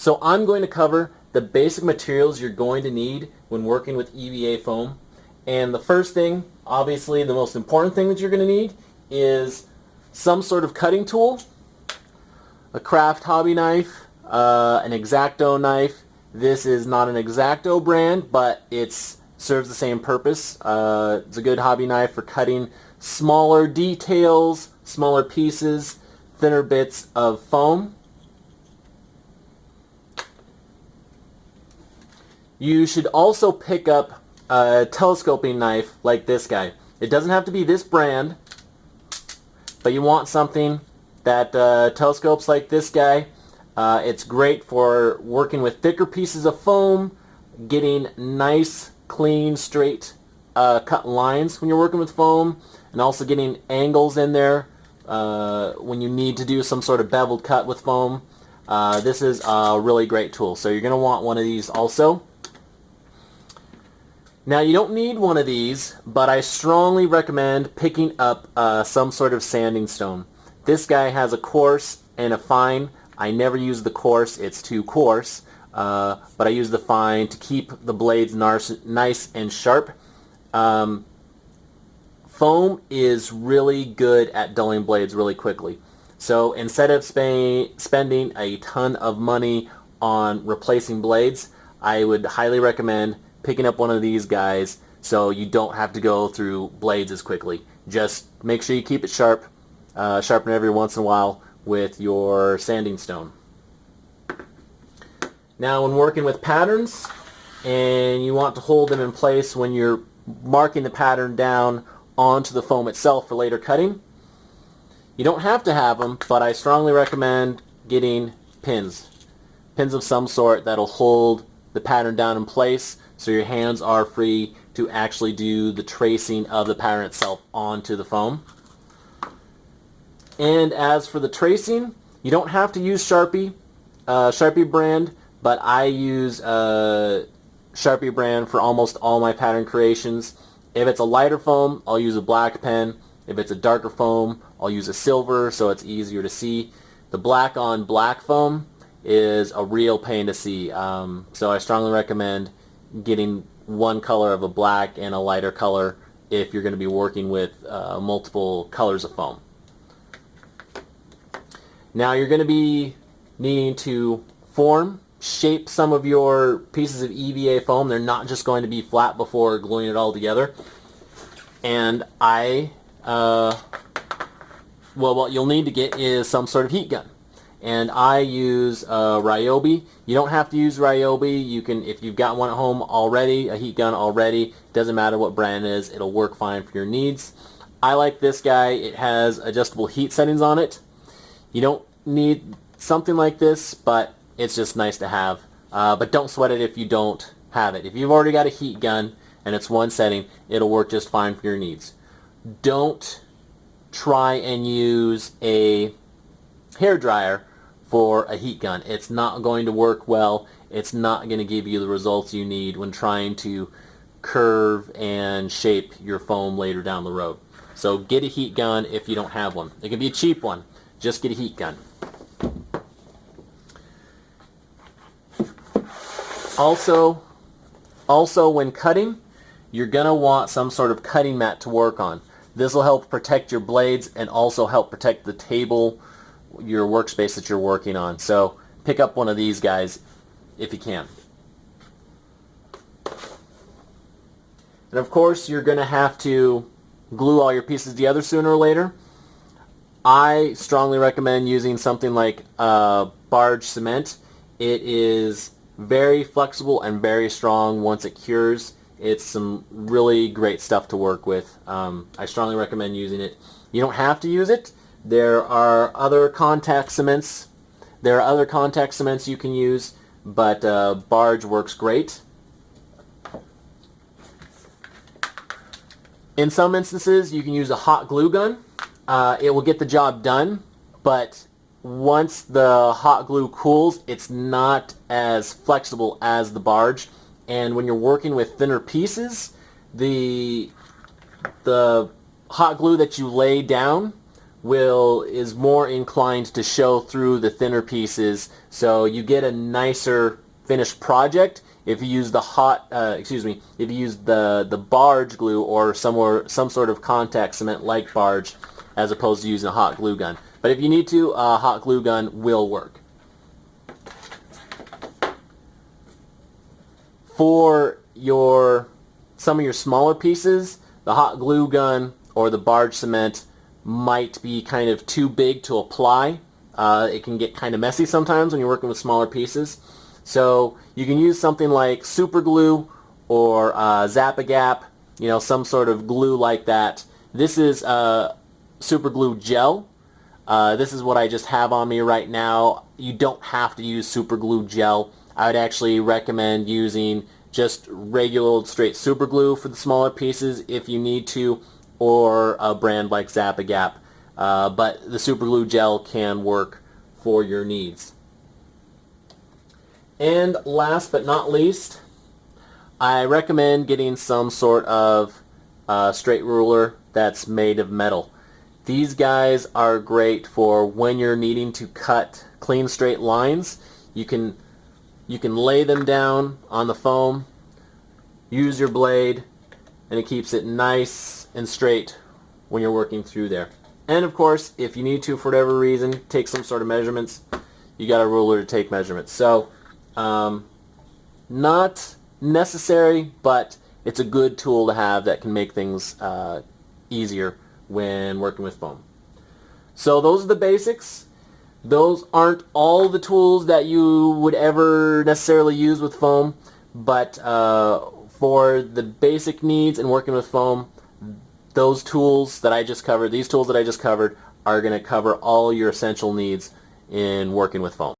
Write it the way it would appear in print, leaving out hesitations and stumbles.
So I'm going to cover the basic materials you're going to need when working with EVA foam. And the first thing, obviously the most important thing that you're going to need, is some sort of cutting tool, a craft hobby knife, an X-Acto knife. This is not an X-Acto brand, but it serves the same purpose. It's a good hobby knife for cutting smaller details, smaller pieces, thinner bits of foam. You should also pick up a telescoping knife like this guy. It doesn't have to be this brand, but you want something that telescopes like this guy. It's great for working with thicker pieces of foam, getting nice, clean, straight cut lines when you're working with foam, and also getting angles in there when you need to do some sort of beveled cut with foam. This is a really great tool, so you're going to want one of these also. Now, you don't need one of these, but I strongly recommend picking up some sort of sanding stone. This guy has a coarse and a fine. I never use the coarse, it's too coarse, but I use the fine to keep the blades nice and sharp. Foam is really good at dulling blades really quickly. So instead of spending a ton of money on replacing blades, I would highly recommend picking up one of these guys so you don't have to go through blades as quickly. Just make sure you keep it sharp, sharpen it every once in a while with your sanding stone. Now, when working with patterns and you want to hold them in place when you're marking the pattern down onto the foam itself for later cutting, you don't have to have them, but I strongly recommend getting pins of some sort that'll hold the pattern down in place so your hands are free to actually do the tracing of the pattern itself onto the foam. And as for the tracing, you don't have to use Sharpie brand, but I use Sharpie brand for almost all my pattern creations. If it's a lighter foam, I'll use a black pen. If it's a darker foam, I'll use a silver so it's easier to see. The black on black foam is a real pain to see, so I strongly recommend getting one color of a black and a lighter color if you're going to be working with multiple colors of foam. Now, you're going to be needing to shape some of your pieces of EVA foam. They're not just going to be flat before gluing it all together. And what you'll need to get is some sort of heat gun. And I use Ryobi. You don't have to use Ryobi. You can, if you've got one at home already, a heat gun already, doesn't matter what brand it is, it'll work fine for your needs. I like this guy. It has adjustable heat settings on it. You don't need something like this, but it's just nice to have. But don't sweat it if you don't have it. If you've already got a heat gun and it's one setting, it'll work just fine for your needs. Don't try and use a hair dryer for a heat gun. It's not going to work well. It's not going to give you the results you need when trying to curve and shape your foam later down the road. So get a heat gun if you don't have one. It can be a cheap one. Just get a heat gun. Also when cutting, you're going to want some sort of cutting mat to work on. This will help protect your blades and also help protect the table, your workspace that you're working on. So pick up one of these guys if you can. And of course, you're going to have to glue all your pieces together sooner or later. I strongly recommend using something like barge cement. It is very flexible and very strong once it cures. It's some really great stuff to work with. I strongly recommend using it. You don't have to use it. There are other contact cements. You can use, but barge works great. In some instances, you can use a hot glue gun. It will get the job done, but once the hot glue cools, it's not as flexible as the barge. And when you're working with thinner pieces, the hot glue that you lay down is more inclined to show through the thinner pieces, so you get a nicer finished project if you use the if you use the barge glue or some sort of contact cement like barge, as opposed to using a hot glue gun. But if you need to, a hot glue gun will work. For some of your smaller pieces, the hot glue gun or the barge cement might be kind of too big to apply. It can get kind of messy sometimes when you're working with smaller pieces. So you can use something like super glue or Zap-A-Gap, some sort of glue like that. This is super glue gel. This is what I just have on me right now. You don't have to use super glue gel. I would actually recommend using just regular old straight super glue for the smaller pieces if you need to, or a brand like Zap-A-Gap. But the super glue gel can work for your needs. And last but not least, I recommend getting some sort of straight ruler that's made of metal. These guys are great for when you're needing to cut clean straight lines. You can lay them down on the foam, use your blade, and it keeps it nice and straight when you're working through there. And of course, if you need to, for whatever reason, take some sort of measurements, you got a ruler to take measurements. So, not necessary, but it's a good tool to have that can make things easier when working with foam. So those are the basics. Those aren't all the tools that you would ever necessarily use with foam, but for the basic needs in working with foam, these tools that I just covered are going to cover all your essential needs in working with foam.